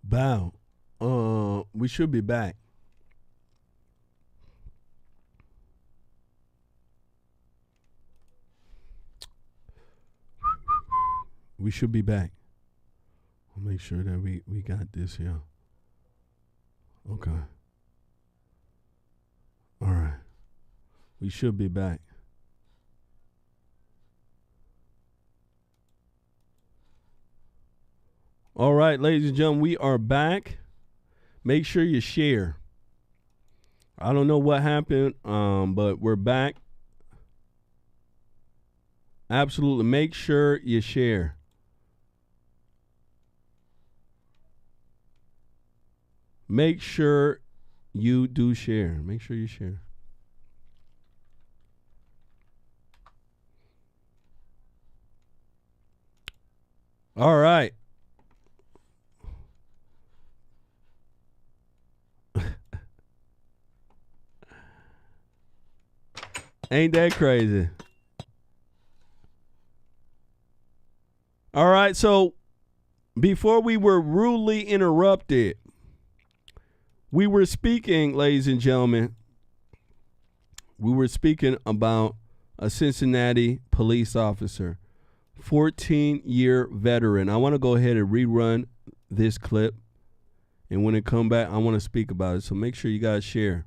Bow. We should be back. We should be back. I'll make sure that we got this here. Okay. All right. We should be back. All right, ladies and gentlemen, we are back. Make sure you share. I don't know what happened, but we're back. Absolutely. Make sure you share. Make sure you do share. Make sure you share. All right. Ain't that crazy? All right, so before we were rudely interrupted, we were speaking, ladies and gentlemen, we were speaking about a Cincinnati police officer, 14-year veteran. I want to go ahead and rerun this clip, and when it come back, I want to speak about it, so make sure you guys share.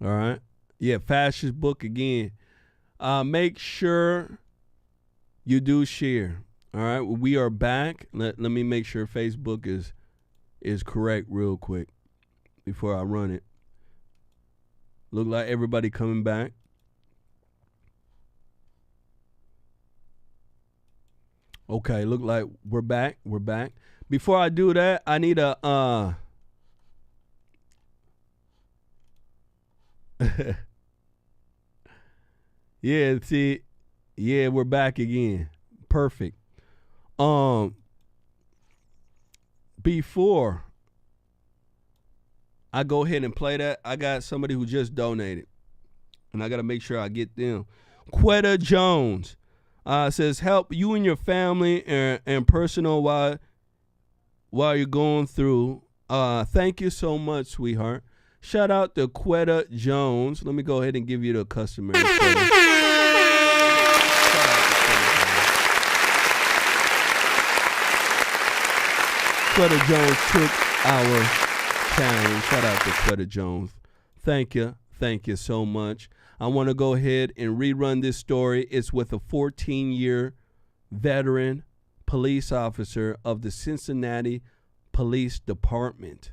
All right? Yeah, fascist book again. Make sure you do share. All right, we are back. Let me make sure Facebook is correct real quick before I run it. Look like everybody coming back. Okay, look like we're back. We're back. Before I do that, I need a yeah, see, yeah, we're back again. Perfect. Before I go ahead and play that, I got somebody who just donated, and I got to make sure I get them. Quetta Jones says, help you and your family and personal while you're going through. Thank you so much, sweetheart. Shout out to Quetta Jones. Let me go ahead and give you the customary Quetta Jones took our challenge. Shout out to Quetta Jones. Thank you. Thank you so much. I want to go ahead and rerun this story. It's with a 14-year veteran police officer of the Cincinnati Police Department.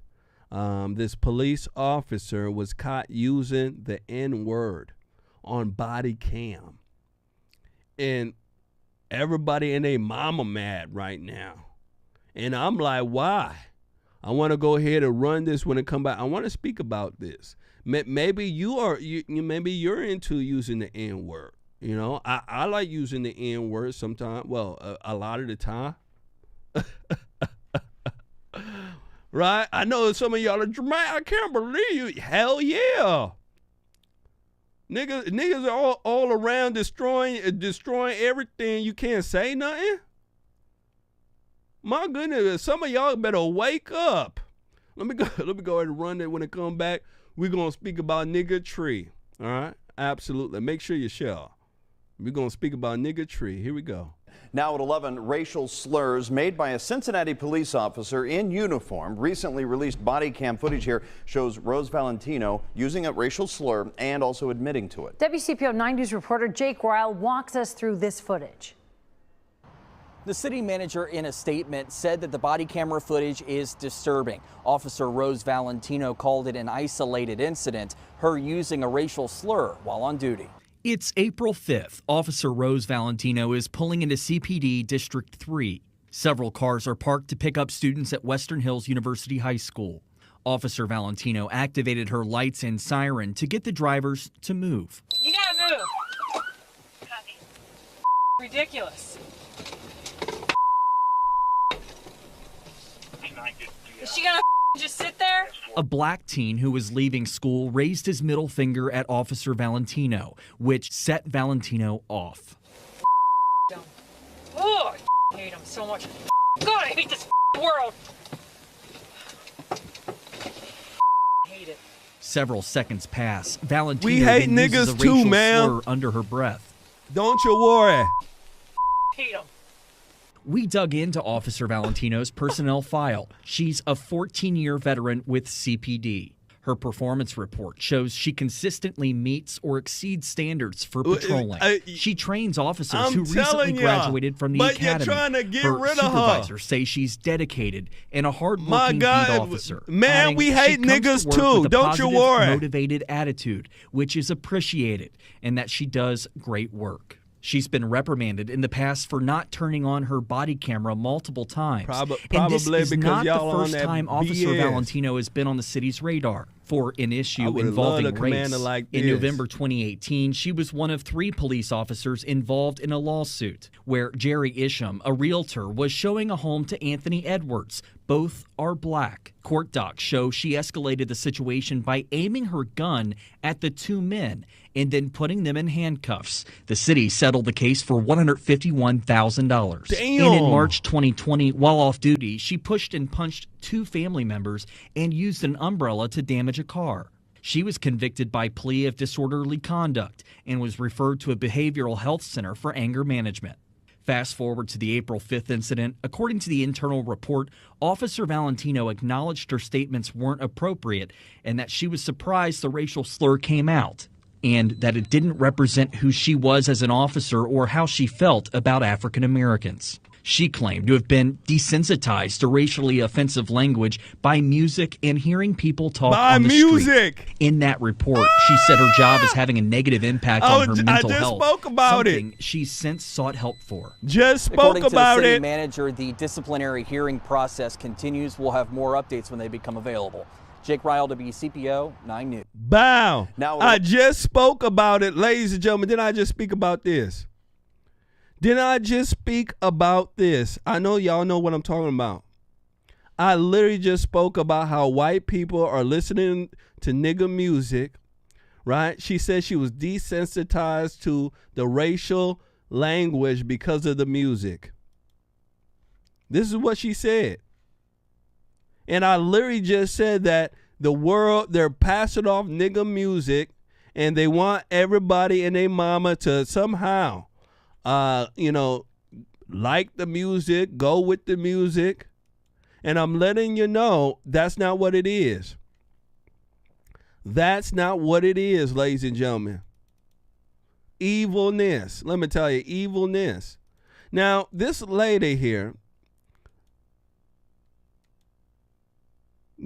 This police officer was caught using the N-word on body cam. And everybody and their mama mad right now. And I'm like, why? I want to go ahead and run this when it come back. I want to speak about this. Maybe maybe you're into using the N-word. You know, I like using the N-word sometimes. Well, a lot of the time. Right? I know some of y'all are dramatic. I can't believe you. Hell yeah. Niggas are all around destroying everything. You can't say nothing. My goodness, some of y'all better wake up. Let me go ahead and run it when it come back. We're going to speak about nigga tree. All right? Absolutely. Make sure you share. We're going to speak about nigga tree. Here we go. Now at 11, racial slurs made by a Cincinnati police officer in uniform. Recently released body cam footage here shows Rose Valentino using a racial slur and also admitting to it. WCPO 9 News reporter Jake Ryle walks us through this footage. The city manager in a statement said that the body camera footage is disturbing. Officer Rose Valentino called it an isolated incident, her using a racial slur while on duty. It's April 5th. Officer Rose Valentino is pulling into CPD District 3. Several cars are parked to pick up students at Western Hills University High School. Officer Valentino activated her lights and siren to get the drivers to move. You gotta move. Ridiculous. Is she gonna just sit there? A black teen who was leaving school raised his middle finger at Officer Valentino, which set Valentino off. Oh, I hate him so much. God, I hate this world. hate it. Several seconds pass. Valentino We hate then uses niggas a too, racial man. slur under her breath. Don't you worry. Hate them. We dug into Officer Valentino's personnel file. She's a 14-year veteran with CPD. Her performance report shows she consistently meets or exceeds standards for patrolling. She trains officers I'm who recently telling ya, graduated from the but academy. you're trying to get her rid of her. supervisors say she's dedicated and a My hard-working beat God, officer. man, adding we she hate comes to niggas work too. with a Don't you positive, worry. motivated attitude, which is appreciated, and that she does great work. She's been reprimanded in the past for not turning on her body camera multiple times. And this Probably is because not the y'all on first that time Officer BS. Valentino has been on the city's radar for an I issue would've involving loved a race. commander like In this. November 2018, she was one of 3 police officers involved in a lawsuit where Jerry Isham, a realtor, was showing a home to Anthony Edwards. Both are black. Court docs show she escalated the situation by aiming her gun at the 2 men and then putting them in handcuffs. The city settled the case for $151,000. Damn. And in March 2020, while off duty, she pushed and punched 2 family members and used an umbrella to damage a car. She was convicted by plea of disorderly conduct and was referred to a behavioral health center for anger management. Fast forward to the April 5th incident. According to the internal report, Officer Valentino acknowledged her statements weren't appropriate and that she was surprised the racial slur came out, and that it didn't represent who she was as an officer or how she felt about African Americans. She claimed to have been desensitized to racially offensive language by music and hearing people talk on the music. street. In that report, she said her job is having a negative impact on her mental just health. spoke about something she's since sought help for. Just spoke According to the about city it. manager, the disciplinary hearing process continues. We'll have more updates when they become available. Jake Ryle, WCPO 9 News. Bow. Now- I just spoke about it, ladies and gentlemen. Didn't I just speak about this? Didn't I just speak about this? I know y'all know what I'm talking about. I literally just spoke about how white people are listening to nigga music, right? She said she was desensitized to the racial language because of the music. This is what she said. And I literally just said that the world, they're passing off nigga music and they want everybody and their mama to somehow, like the music, go with the music. And I'm letting you know that's not what it is. That's not what it is, ladies and gentlemen. Evilness. Let me tell you, evilness. Now, this lady here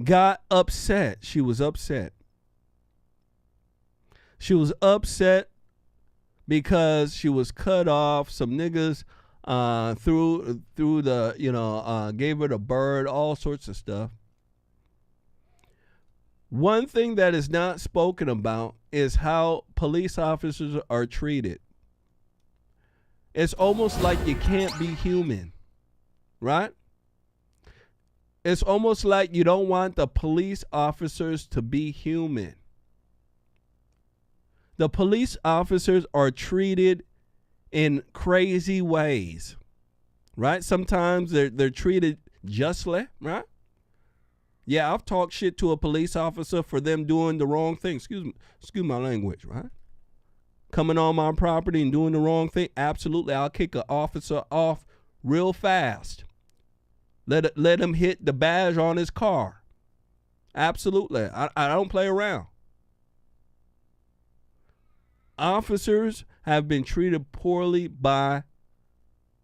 got upset. She was upset. She was upset because she was cut off. Some niggas through the gave her the bird, all sorts of stuff. One thing that is not spoken about is how police officers are treated. It's almost like you can't be human, right? It's almost like you don't want the police officers to be human. The police officers are treated in crazy ways, right? Sometimes they're treated justly, right? Yeah, I've talked shit to a police officer for them doing the wrong thing. Excuse my language, right? Coming on my property and doing the wrong thing. Absolutely, I'll kick an officer off real fast. Let him hit the badge on his car. Absolutely, I don't play around. Officers have been treated poorly by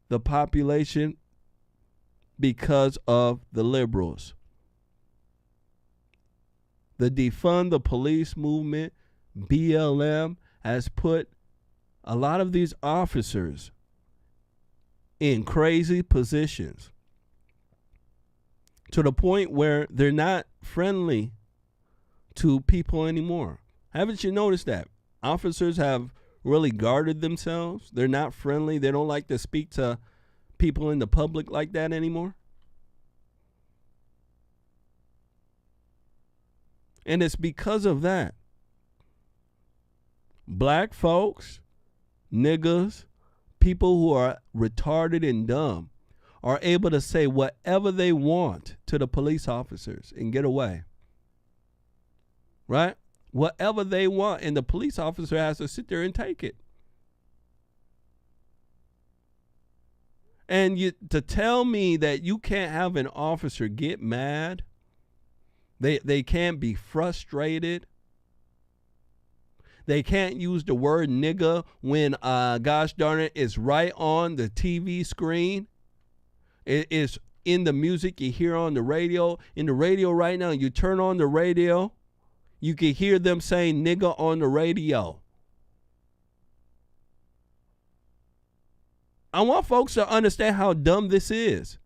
the population because of the liberals. The defund the police movement, BLM, has put a lot of these officers in crazy positions to the point where they're not friendly to people anymore. Haven't you noticed that? Officers have really guarded themselves. They're not friendly. They don't like to speak to people in the public like that anymore. And it's because of that. Black folks, niggas, people who are retarded and dumb are able to say whatever they want to the police officers and get away. right? Whatever they want, and the police officer has to sit there and take it. And to tell me that you can't have an officer get mad, they can't be frustrated, they can't use the word nigga when, gosh darn it, it's right on the TV screen. It's in the music you hear on the radio. In the radio right now, you turn on the radio, you can hear them saying nigga on the radio. I want folks to understand how dumb this is.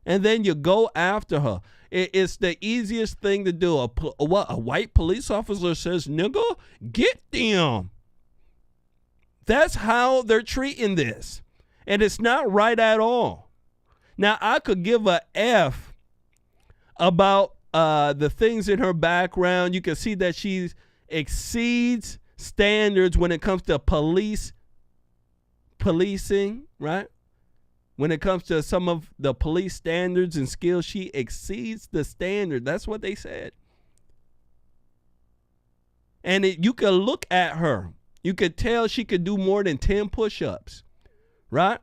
And then you go after her. It's the easiest thing to do. A white police officer says, nigga, get them. That's how they're treating this. And it's not right at all. Now, I could give a F about the things in her background. You can see that she exceeds standards when it comes to policing, right? When it comes to some of the police standards and skills, she exceeds the standard. That's what they said. And you could look at her. You could tell she could do more than 10 push-ups, right?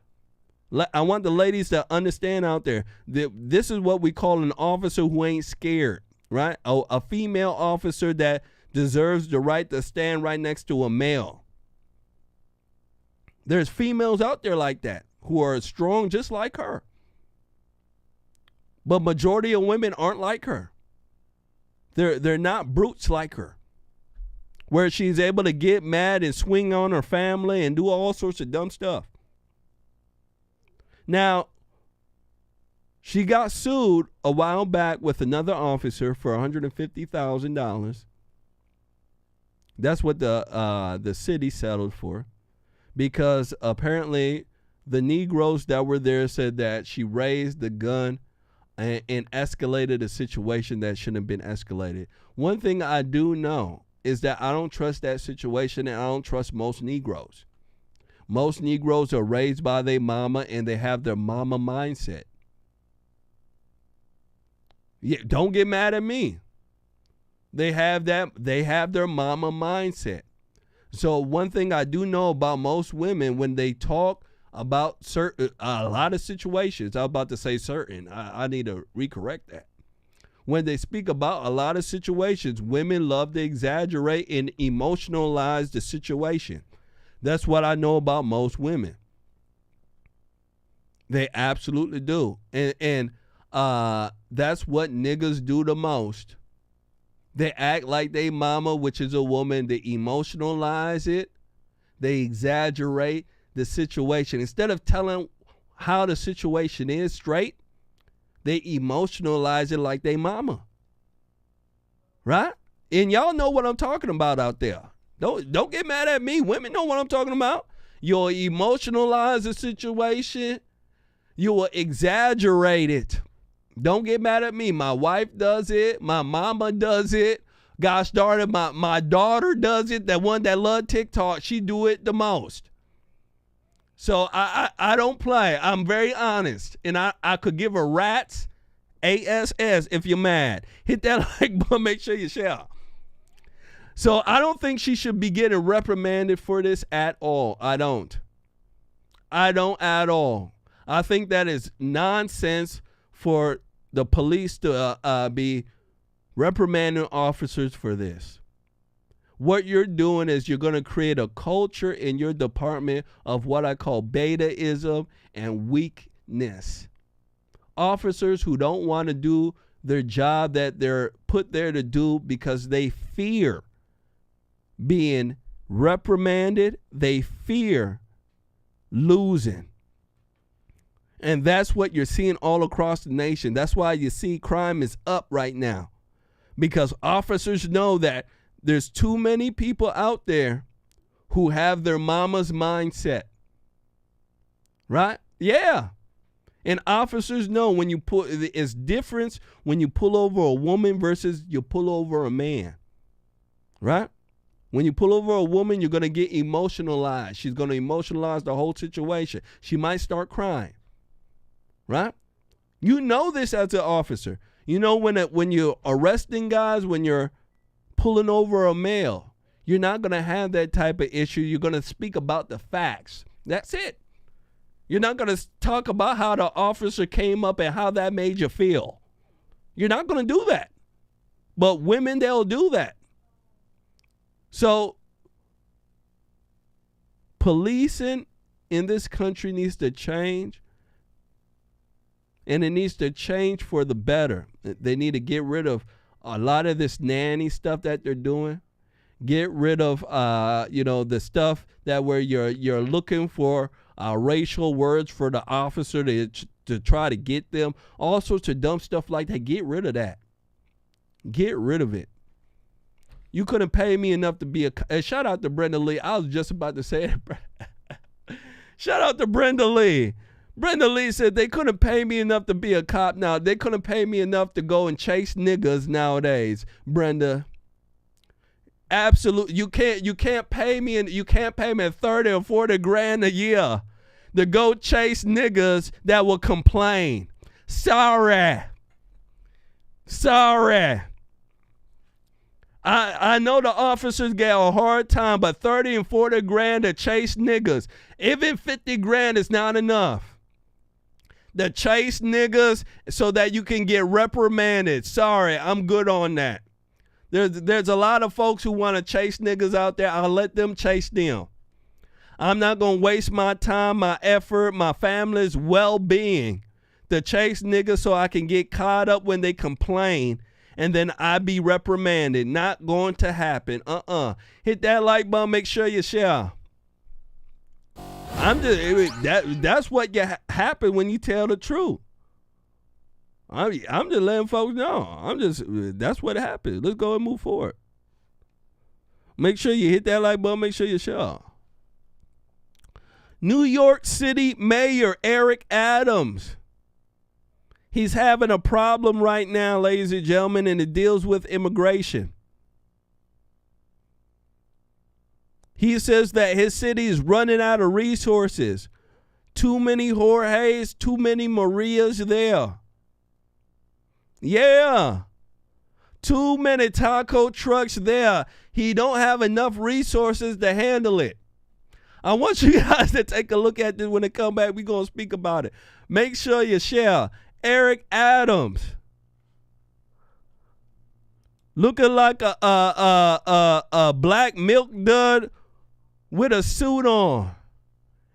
I want the ladies to understand out there that this is what we call an officer who ain't scared, right? A female officer that deserves the right to stand right next to a male. There's females out there like that who are strong just like her. But majority of women aren't like her. They're not brutes like her, where she's able to get mad and swing on her family and do all sorts of dumb stuff. Now, she got sued a while back with another officer for $150,000. That's what the city settled for. Because apparently the Negroes that were there said that she raised the gun and escalated a situation that shouldn't have been escalated. One thing I do know is that I don't trust that situation, and I don't trust most Negroes. Most Negroes are raised by their mama, and they have their mama mindset. Yeah, don't get mad at me. They have their mama mindset. So one thing I do know about most women, when they talk about a lot of situations, I was about to say certain, I need to recorrect that. When they speak about a lot of situations, women love to exaggerate and emotionalize the situation. That's what I know about most women. They absolutely do. And that's what niggas do the most. They act like they mama, which is a woman. They emotionalize it. They exaggerate the situation. Instead of telling how the situation is straight, they emotionalize it like they mama. Right? And y'all know what I'm talking about out there. Don't get mad at me. Women know what I'm talking about. You'll emotionalize the situation. You will exaggerate it. Don't get mad at me. My wife does it. My mama does it. Gosh darn it, my daughter does it. That one that loved TikTok, she do it the most. So I don't play. I'm very honest. And I could give a rat's ass if you're mad. Hit that like button. Make sure you share. So I don't think she should be getting reprimanded for this at all. I don't at all. I think that is nonsense for the police to be reprimanding officers for this. What you're doing is you're going to create a culture in your department of what I call betaism and weakness. Officers who don't want to do their job that they're put there to do because they fear being reprimanded, they fear losing. And that's what you're seeing all across the nation. That's why you see crime is up right now. Because officers know that there's too many people out there who have their mama's mindset. Right? Yeah. And officers know when you it's different when you pull over a woman versus you pull over a man. Right? When you pull over a woman, you're going to get emotionalized. She's going to emotionalize the whole situation. She might start crying. Right? You know this as an officer. You know, when you're arresting guys, when you're pulling over a male, you're not going to have that type of issue. You're going to speak about the facts. That's it. You're not going to talk about how the officer came up and how that made you feel. You're not going to do that. But women, they'll do that. So policing in this country needs to change. And it needs to change for the better. They need to get rid of a lot of this nanny stuff that they're doing. Get rid of, the stuff that where you're looking for racial words for the officer to try to get them. All sorts of dumb stuff like that. Get rid of that. Get rid of it. You couldn't pay me enough to be a. Shout out to Brenda Lee. I was just about to say it. Shout out to Brenda Lee. Brenda Lee said they couldn't pay me enough to be a cop now. They couldn't pay me enough to go and chase niggas nowadays. Brenda. Absolutely. You can't pay me, and you can't pay me 30 or 40 grand a year to go chase niggas that will complain. Sorry. I know the officers get a hard time, but 30 and 40 grand to chase niggas. Even 50 grand is not enough. To chase niggas so that you can get reprimanded. Sorry, I'm good on that. There's a lot of folks who want to chase niggas out there. I'll let them chase them. I'm not going to waste my time, my effort, my family's well-being to chase niggas so I can get caught up when they complain and then I be reprimanded. Not going to happen. Hit that like button. Make sure you share. That's what happen when you tell the truth. I'm just letting folks know. That's what happened. Let's go and move forward. Make sure you hit that like button. Make sure you share. New York City Mayor Eric Adams. He's having a problem right now, ladies and gentlemen, and it deals with immigration. He says that his city is running out of resources. Too many Jorges, too many Marias there. Yeah. Too many taco trucks there. He don't have enough resources to handle it. I want you guys to take a look at this. When they come back, we're going to speak about it. Make sure you share. Eric Adams. Looking like a black milk dud with a suit on.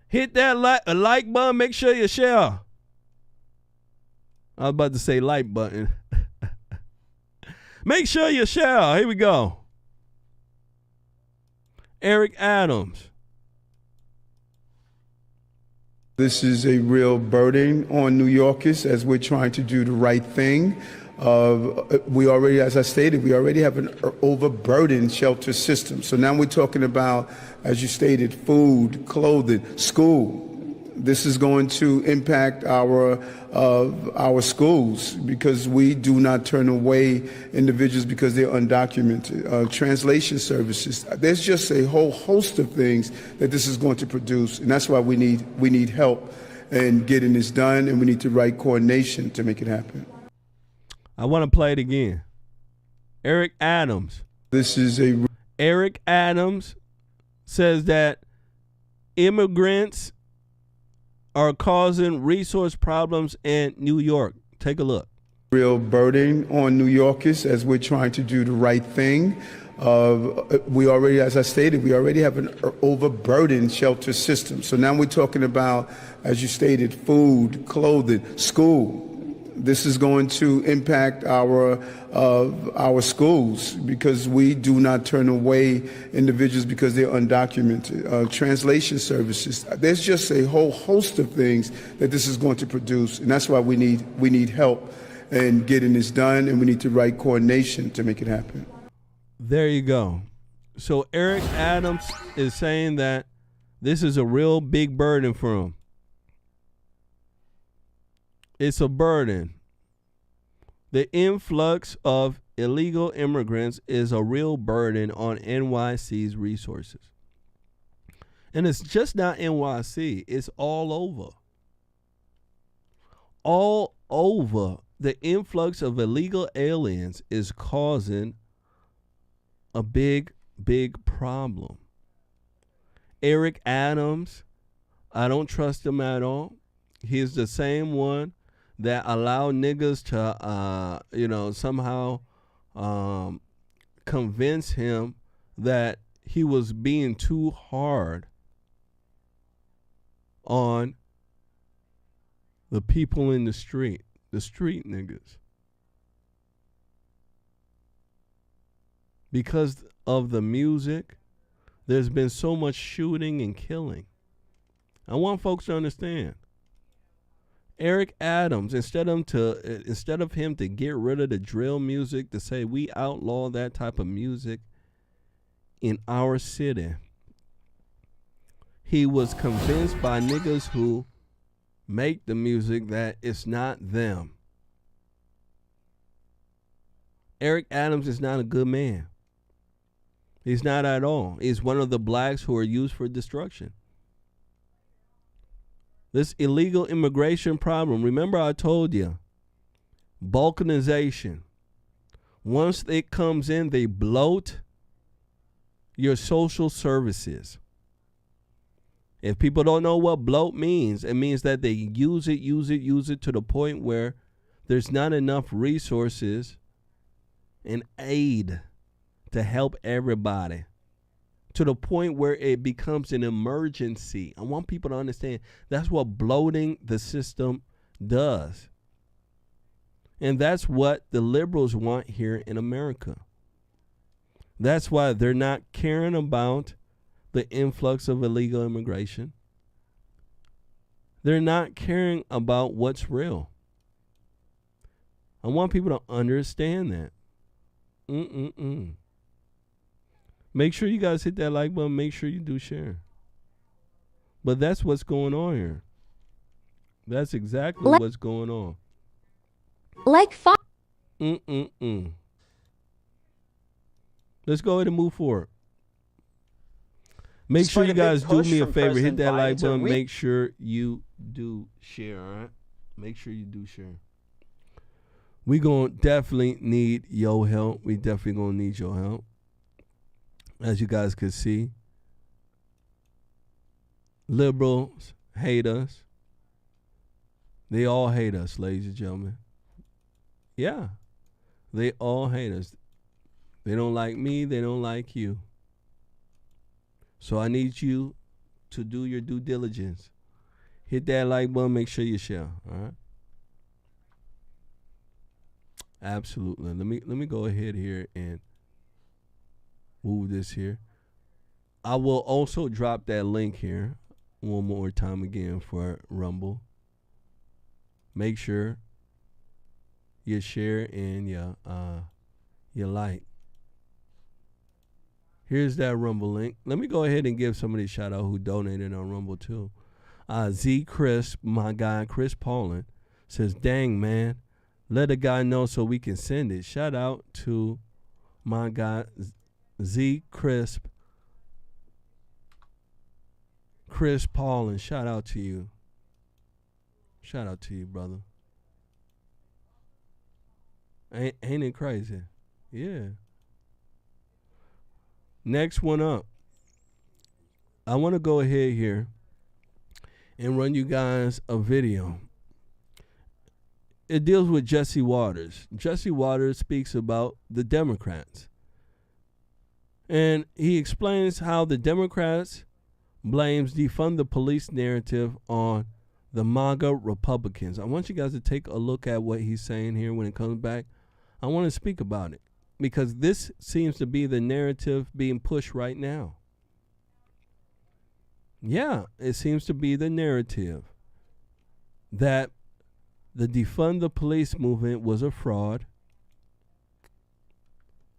Hit that like button. Make sure you share. I was about to say like button. Make sure you share. Here we go. Eric Adams. This is a real burden on New Yorkers as we're trying to do the right thing. We already, as I stated, we already have an overburdened shelter system. So now we're talking about, as you stated, food, clothing, school. This is going to impact our schools because we do not turn away individuals because they're undocumented. Translation services. There's just a whole host of things that this is going to produce, and that's why we need help in getting this done, and we need the right coordination to make it happen. I want to play it again. Eric Adams. Eric Adams says that immigrants are causing resource problems in New York. Take a look. Real burden on New Yorkers as we're trying to do the right thing. We already, as I stated, we already have an overburdened shelter system. So now we're talking about, as you stated, food, clothing, school. This is going to impact our schools because we do not turn away individuals because they're undocumented. Translation services. There's just a whole host of things that this is going to produce, and that's why we need help in getting this done, and we need the right coordination to make it happen. There you go. So Eric Adams is saying that this is a real big burden for him. It's a burden. The influx of illegal immigrants is a real burden on NYC's resources. And it's just not NYC. It's all over. All over the influx of illegal aliens is causing a big, big problem. Eric Adams, I don't trust him at all. He's the same one that allowed niggas to, somehow convince him that he was being too hard on the people in the street niggas. Because of the music, there's been so much shooting and killing. I want folks to understand. Eric Adams, instead of him to get rid of the drill music, to say we outlaw that type of music in our city, he was convinced by niggas who make the music that it's not them. Eric Adams is not a good man. He's not at all. He's one of the blacks who are used for destruction. This illegal immigration problem, remember I told you, balkanization. Once it comes in, they bloat your social services. If people don't know what bloat means, it means that they use it to the point where there's not enough resources and aid to help everybody, to the point where it becomes an emergency. I want people to understand that's what bloating the system does. And that's what the liberals want here in America. That's why they're not caring about the influx of illegal immigration. They're not caring about what's real. I want people to understand that. Make sure you guys hit that like button. Make sure you do share. But that's what's going on here. That's exactly what's going on. Let's go ahead and move forward. Make sure you guys do me a favor. Hit that like button. Make sure you do share, all right? Make sure you do share. We going to definitely need your help. We definitely going to need your help. As you guys can see, liberals hate us. They all hate us, ladies and gentlemen. Yeah, they all hate us. They don't like me. They don't like you. So I need you to do your due diligence. Hit that like button. Make sure you share. All right. Absolutely. Let me go ahead here and move this here. I will also drop that link here one more time again for Rumble. Make sure you share and you like. Here's that Rumble link. Let me go ahead and give somebody a shout out who donated on Rumble too. Z Crisp, my guy Chris Paulin, says, "Dang man, let a guy know so we can send it." Shout out to my guy Z Crisp, Chris Paulin. Shout out to you. Shout out to you, brother. Ain't it crazy? Yeah. Next one up. I want to go ahead here and run you guys a video. It deals with Jesse Waters. Jesse Waters speaks about the Democrats. And he explains how the Democrats blames defund the police narrative on the MAGA Republicans. I want you guys to take a look at what he's saying here when it comes back. I want to speak about it because this seems to be the narrative being pushed right now. Yeah, it seems to be the narrative that the defund the police movement was a fraud,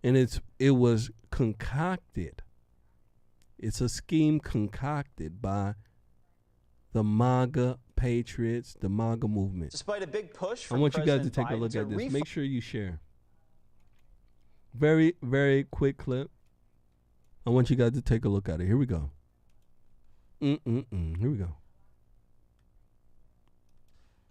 and it was concocted. It's a scheme concocted by the MAGA patriots, the MAGA movement. Despite a big push from I want you guys to President take a Biden look to at this. Make sure you share. Very, very quick clip. I want you guys to take a look at it. Here we go. Here we go.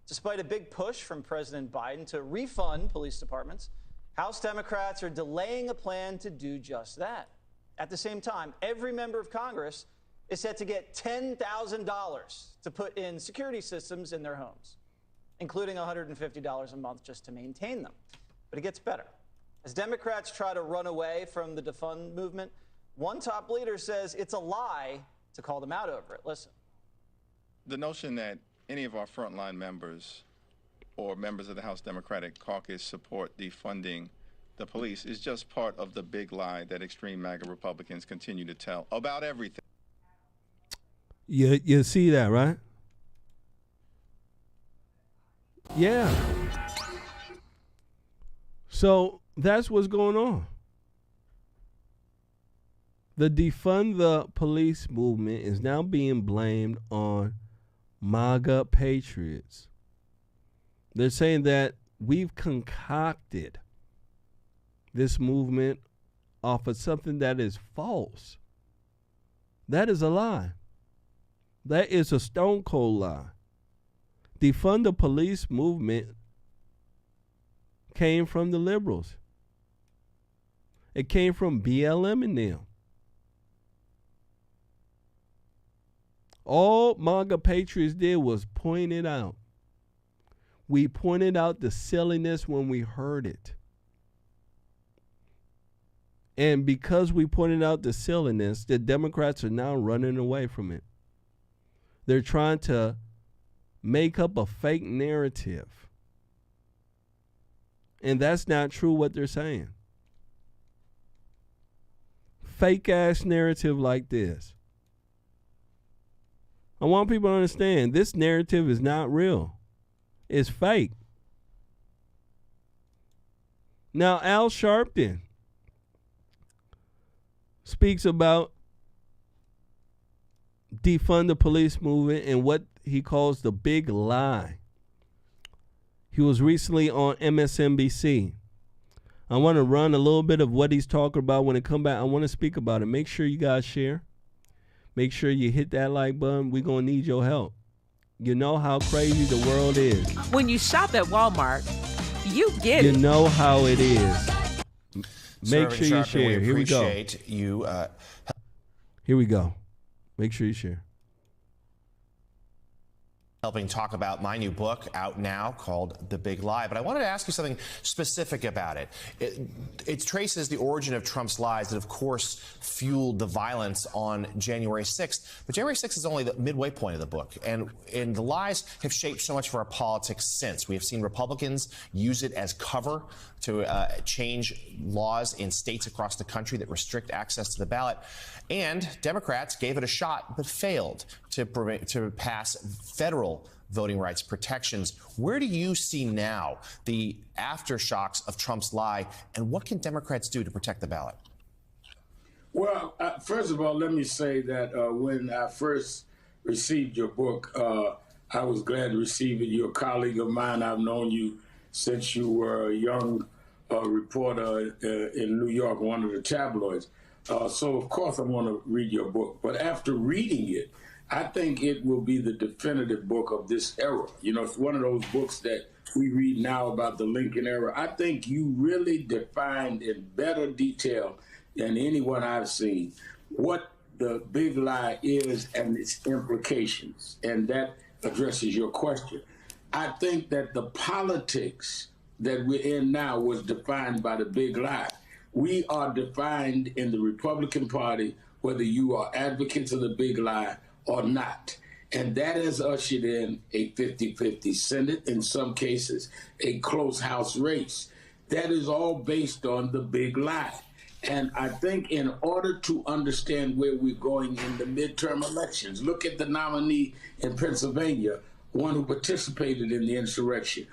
Despite a big push from President Biden to refund police departments, House Democrats are delaying a plan to do just that. At the same time, every member of Congress is set to get $10,000 to put in security systems in their homes, including $150 a month just to maintain them. But it gets better. As Democrats try to run away from the defund movement, one top leader says it's a lie to call them out over it. Listen. The notion that any of our frontline members or members of the House Democratic Caucus support defunding the police is just part of the big lie that extreme MAGA Republicans continue to tell about everything. You see that, right? Yeah. So that's what's going on. The defund the police movement is now being blamed on MAGA patriots. They're saying that we've concocted this movement off of something that is false. That is a lie. That is a stone cold lie. Defund the police movement came from the liberals. It came from BLM and them. All MAGA patriots did was point it out. We pointed out the silliness when we heard it. And because we pointed out the silliness, the Democrats are now running away from it. They're trying to make up a fake narrative. And that's not true what they're saying. Fake ass narrative like this. I want people to understand this narrative is not real. It's fake. Now, Al Sharpton speaks about defund the police movement and what he calls the big lie. He was recently on MSNBC. I want to run a little bit of what he's talking about. When it come back, I want to speak about it. Make sure you guys share. Make sure you hit that like button. We're going to need your help. You know how crazy the world is. When you shop at Walmart, you get it. You know how it is. Make sure you share. Here we go. Here we go. Make sure you share. Helping talk about my new book out now called The Big Lie. But I wanted to ask you something specific about it. It traces the origin of Trump's lies that, of course, fueled the violence on January 6th. But January 6th is only the midway point of the book. And the lies have shaped so much of our politics since. We have seen Republicans use it as cover to change laws in states across the country that restrict access to the ballot. And Democrats gave it a shot but failed to pass federal voting rights protections. Where do you see now the aftershocks of Trump's lie, and what can Democrats do to protect the ballot? Well, first of all, let me say that when I first received your book, I was glad to receive it. You're a colleague of mine. I've known you since you were a young reporter in New York, one of the tabloids. So, of course, I want to read your book. But after reading it, I think it will be the definitive book of this era. You know, it's one of those books that we read now about the Lincoln era. I think you really defined in better detail than anyone I've seen what the big lie is and its implications. And that addresses your question. I think that the politics that we're in now was defined by the big lie. We are defined in the Republican Party, whether you are advocates of the big lie or not. And that has ushered in a 50-50 Senate, in some cases, a close House race. That is all based on the big lie. And I think in order to understand where we're going in the midterm elections, look at the nominee in Pennsylvania, one who participated in the insurrection.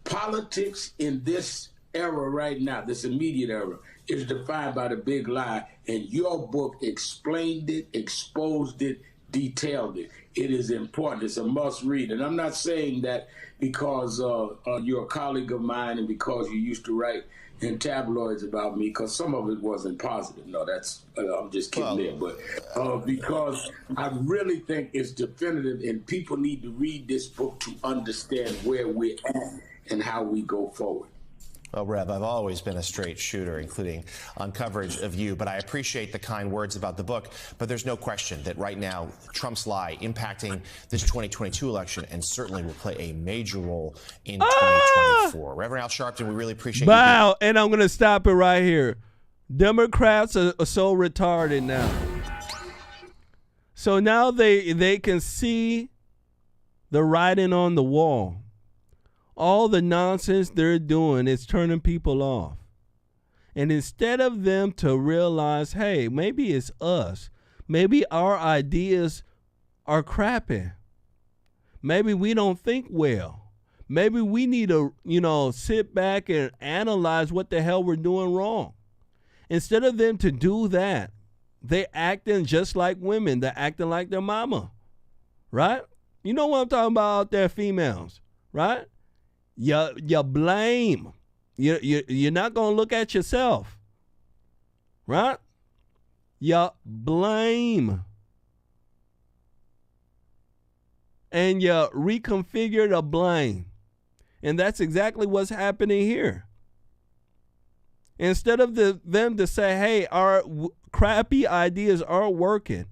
Politics in this era right now, this immediate era, is defined by the big lie, and your book explained it, exposed it, detailed it. It is important. It's a must read. And I'm not saying that because you're a colleague of mine and because you used to write in tabloids about me, because some of it wasn't positive. No, that's I'm just kidding there. But because I really think it's definitive, and people need to read this book to understand where we're at and how we go forward. Well, Rev, I've always been a straight shooter, including on coverage of you, but I appreciate the kind words about the book. But there's no question that right now, Trump's lie impacting this 2022 election and certainly will play a major role in 2024. Reverend Al Sharpton, we really appreciate you. Wow, and I'm going to stop it right here. Democrats are so retarded now. So now they can see the writing on the wall. All the nonsense they're doing is turning people off. And instead of them to realize, hey, maybe it's us. Maybe our ideas are crappy. Maybe we don't think well. Maybe we need to, sit back and analyze what the hell we're doing wrong. Instead of them to do that, they acting just like women. They're acting like their mama. Right? You know what I'm talking about out there, females. Right? You blame. You're not going to look at yourself. Right? You blame. And you reconfigure the blame. And that's exactly what's happening here. Instead of them to say, hey, our crappy ideas aren't working,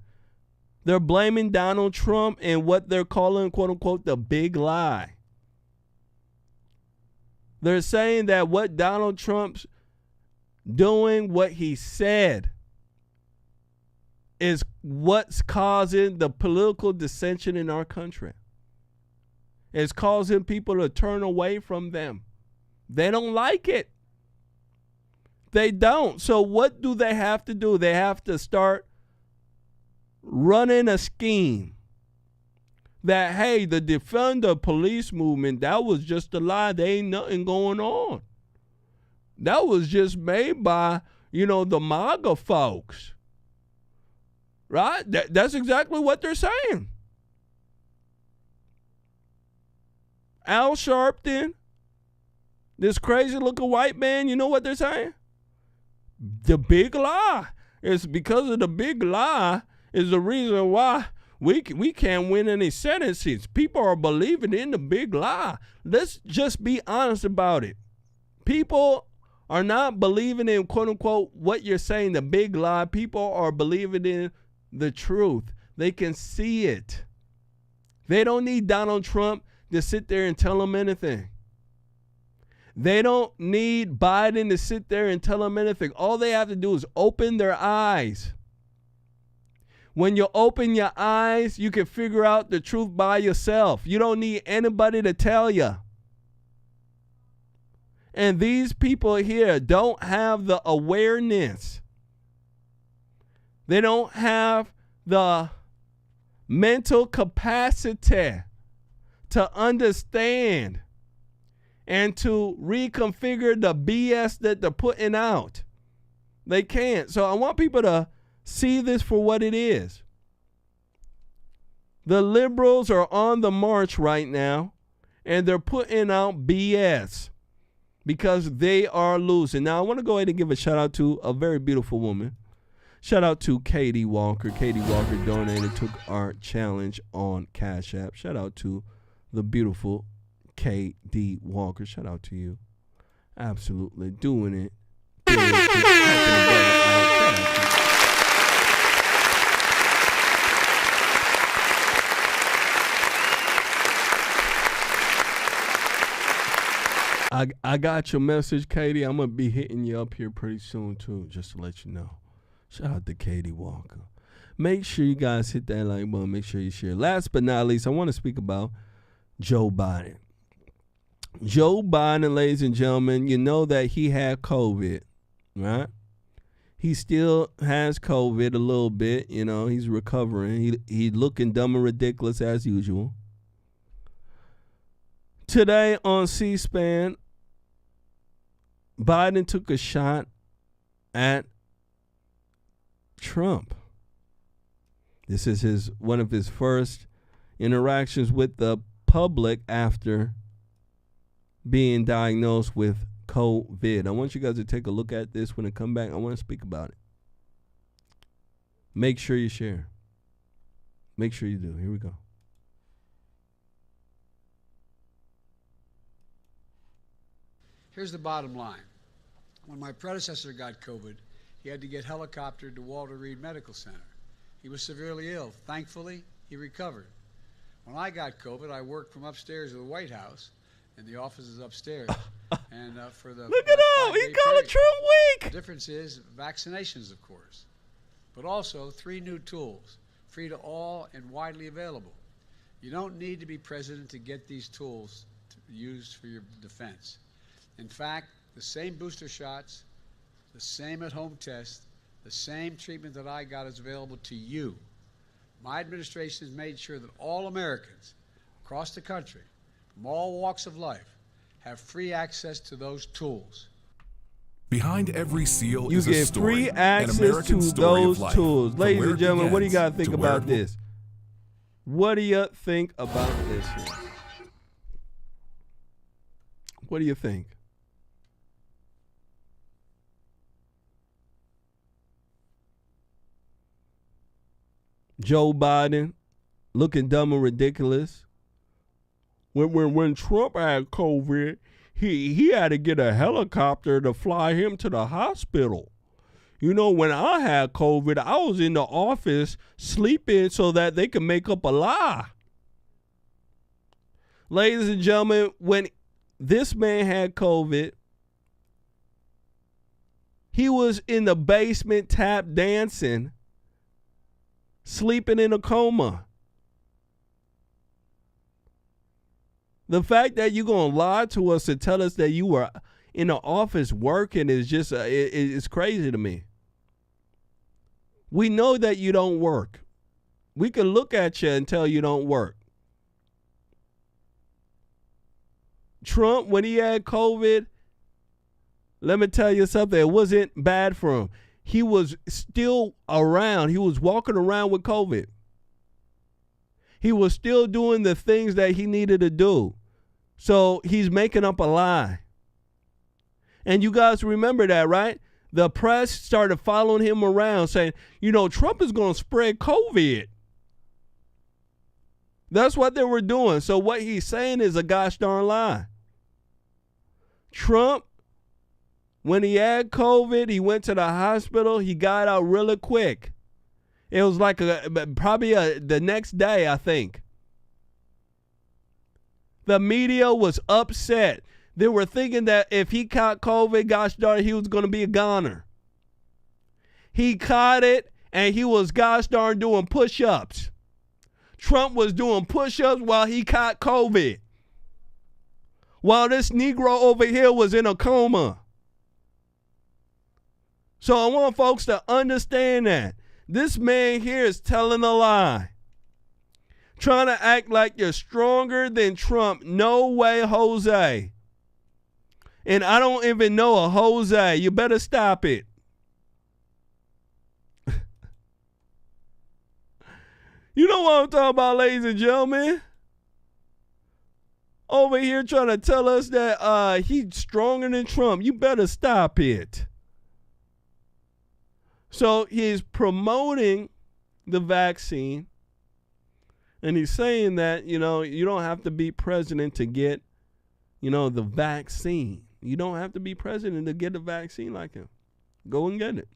they're blaming Donald Trump and what they're calling, quote unquote, the big lie. They're saying that what Donald Trump's doing, what he said, is what's causing the political dissension in our country. It's causing people to turn away from them. They don't like it. They don't. So what do they have to do? They have to start running a scheme that, hey, the defund the police movement, that was just a lie. There ain't nothing going on. That was just made by, the MAGA folks. Right? That's exactly what they're saying. Al Sharpton, this crazy looking white man, you know what they're saying? The big lie. It's because of the big lie is the reason why we can't win any Senate seats. People are believing in the big lie. Let's just be honest about it. People are not believing in, quote unquote, what you're saying, the big lie. People are believing in the truth. They can see it. They don't need Donald Trump to sit there and tell them anything. They don't need Biden to sit there and tell them anything. All they have to do is open their eyes. When you open your eyes, you can figure out the truth by yourself. You don't need anybody to tell you. And these people here don't have the awareness. They don't have the mental capacity to understand and to reconfigure the BS that they're putting out. They can't. So I want people to see this for what it is. The liberals are on the march right now, and they're putting out BS because they are losing. Now, I want to go ahead and give a shout out to a very beautiful woman. Shout out to Katie Walker. Katie Walker donated to our challenge on Cash App. Shout out to the beautiful K.D. Walker. Shout out to you. Absolutely doing it. I got your message, Katie. I'm going to be hitting you up here pretty soon, too, just to let you know. Shout out to Katie Walker. Make sure you guys hit that like button. Make sure you share. Last but not least, I want to speak about Joe Biden. Joe Biden, ladies and gentlemen, you know that he had COVID, right? He still has COVID a little bit. He's recovering. He's looking dumb and ridiculous as usual. Today on C-SPAN, Biden took a shot at Trump. This is one of his first interactions with the public after being diagnosed with COVID. I want you guys to take a look at this when I come back. I want to speak about it. Make sure you share. Make sure you do. Here we go. Here's the bottom line. When my predecessor got COVID, he had to get helicoptered to Walter Reed Medical Center. He was severely ill. Thankfully, he recovered. When I got COVID, I worked from upstairs of the White House, and the office is upstairs. And for the look at him, he called it Trump Week. The difference is vaccinations, of course, but also 3 new tools, free to all and widely available. You don't need to be president to get these tools used for your defense. In fact, the same booster shots, the same at-home test, the same treatment that I got is available to you. My administration has made sure that all Americans across the country, from all walks of life, have free access to those tools. Behind every seal you is a get story, free an access American to story those of life. tools. From Ladies where and it gentlemen, what do you begins got to think to where about it will- this? What do you think about this here? What do you think? Joe Biden looking dumb and ridiculous. When Trump had COVID, he had to get a helicopter to fly him to the hospital. You know, when I had COVID, I was in the office sleeping so that they could make up a lie. Ladies and gentlemen, when this man had COVID, he was in the basement tap dancing, sleeping in a coma. The fact that you're going to lie to us and tell us that you were in the office working is just, it's crazy to me. We know that you don't work. We can look at you and tell you don't work. Trump, when he had COVID, let me tell you something, it wasn't bad for him. He was still around. He was walking around with COVID. He was still doing the things that he needed to do. So he's making up a lie. And you guys remember that, right? The press started following him around saying, you know, Trump is going to spread COVID. That's what they were doing. So what he's saying is a gosh darn lie. Trump, when he had COVID, he went to the hospital. He got out really quick. It was like probably the next day, I think. The media was upset. They were thinking that if he caught COVID, gosh darn, he was going to be a goner. He caught it, and he was gosh darn doing push-ups. Trump was doing push-ups while he caught COVID. While this Negro over here was in a coma. So I want folks to understand that. This man here is telling a lie. Trying to act like you're stronger than Trump. No way, Jose. And I don't even know a Jose. You better stop it. You know what I'm talking about, ladies and gentlemen? Over here trying to tell us that he's stronger than Trump. You better stop it. So he's promoting the vaccine. And he's saying that, you know, you don't have to be president to get, you know, the vaccine. You don't have to be president to get a vaccine like him. Go and get it.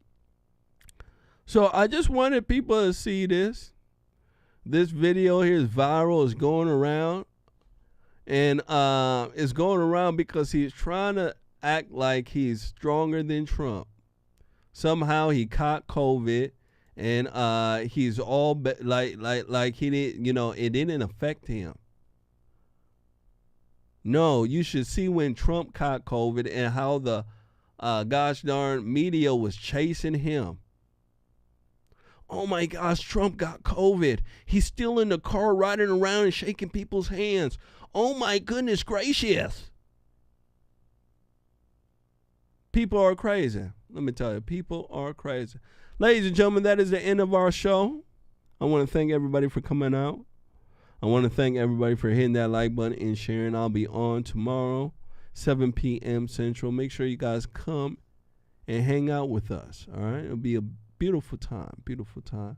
So I just wanted people to see this. This video here is viral. It's going around. And it's going around because he's trying to act like he's stronger than Trump. Somehow he caught COVID. And he's all like he didn't, you know, it didn't affect him. No, you should see when Trump caught COVID and how the gosh darn media was chasing him. Oh my gosh, Trump got COVID. He's still in the car riding around and shaking people's hands. Oh my goodness gracious. People are crazy. Let me tell you, people are crazy. Ladies and gentlemen, that is the end of our show. I want to thank everybody for coming out. I want to thank everybody for hitting that like button and sharing. I'll be on tomorrow, 7 p.m. Central. Make sure you guys come and hang out with us, all right? It'll be a beautiful time, beautiful time.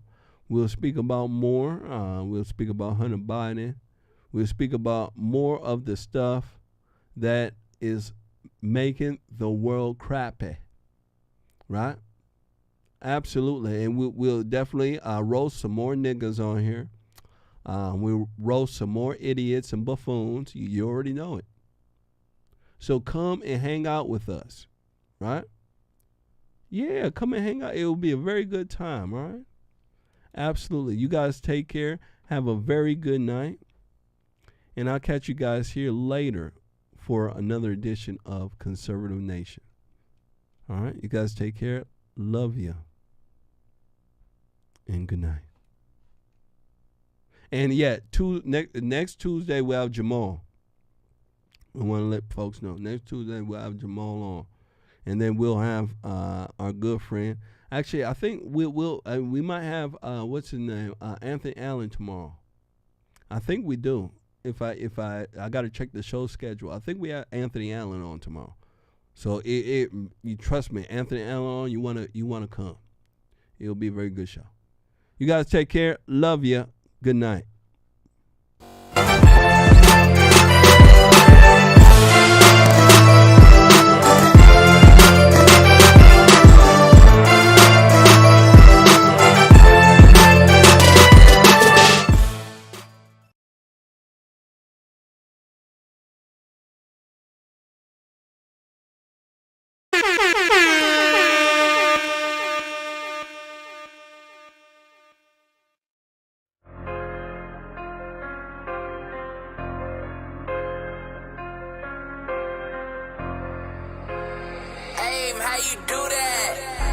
We'll speak about more. We'll speak about Hunter Biden. We'll speak about more of the stuff that is making the world crappy, right? Absolutely. And we'll definitely roast some more niggas on here. We'll roast some more idiots and buffoons. You already know it. So come and hang out with us, right? Yeah, come and hang out. It will be a very good time, all right? Absolutely. You guys take care. Have a very good night. And I'll catch you guys here later for another edition of Conservative Nation. All right? You guys take care. Love you. And good night. And yeah, next Tuesday we'll have Jamal. I want to let folks know. Next Tuesday we'll have Jamal on. And then we'll have our good friend. Actually, I think we might have what's his name? Anthony Allen tomorrow. I think we do. If I got to check the show schedule. I think we have Anthony Allen on tomorrow. So you trust me, Anthony Allen on. You wanna come. It'll be a very good show. You guys take care. Love you. Good night. How you do that?